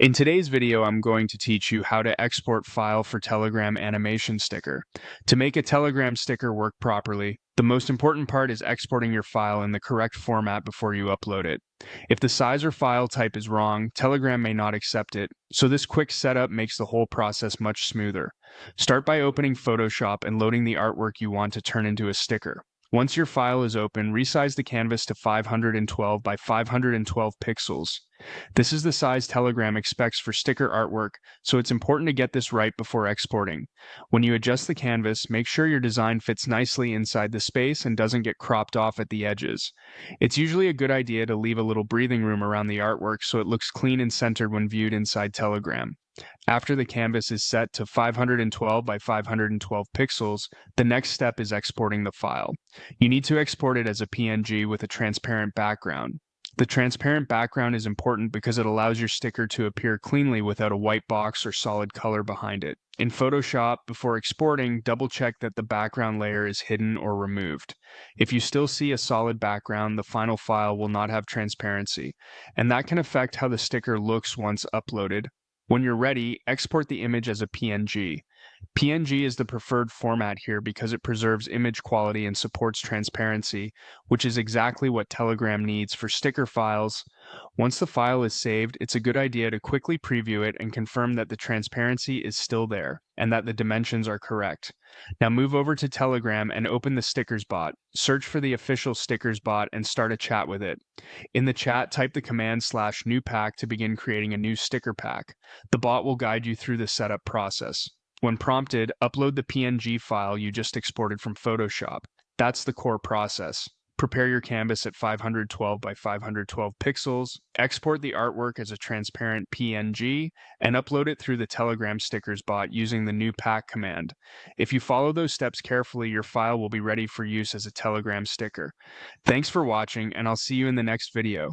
In today's video, I'm going to teach you how to export file for Telegram animation sticker. To make a Telegram sticker work properly, the most important part is exporting your file in the correct format before you upload it. If the size or file type is wrong, Telegram may not accept it, so this quick setup makes the whole process much smoother. Start by opening Photoshop and loading the artwork you want to turn into a sticker. Once your file is open, resize the canvas to 512 by 512 pixels. This is the size Telegram expects for sticker artwork, so it's important to get this right before exporting. When you adjust the canvas, make sure your design fits nicely inside the space and doesn't get cropped off at the edges. It's usually a good idea to leave a little breathing room around the artwork so it looks clean and centered when viewed inside Telegram. After the canvas is set to 512 by 512 pixels, the next step is exporting the file. You need to export it as a PNG with a transparent background. The transparent background is important because it allows your sticker to appear cleanly without a white box or solid color behind it. In Photoshop, before exporting, double-check that the background layer is hidden or removed. If you still see a solid background, the final file will not have transparency, and that can affect how the sticker looks once uploaded. When you're ready, export the image as a PNG. PNG is the preferred format here because it preserves image quality and supports transparency, which is exactly what Telegram needs for sticker files. Once the file is saved, it's a good idea to quickly preview it and confirm that the transparency is still there and that the dimensions are correct. Now move over to Telegram and open the Stickers bot. Search for the official Stickers bot and start a chat with it. In the chat, type the command /new pack to begin creating a new sticker pack. The bot will guide you through the setup process. When prompted, upload the PNG file you just exported from Photoshop. That's the core process. Prepare your canvas at 512 by 512 pixels, export the artwork as a transparent PNG, and upload it through the Telegram Stickers bot using the new pack command. If you follow those steps carefully, your file will be ready for use as a Telegram sticker. Thanks for watching, and I'll see you in the next video.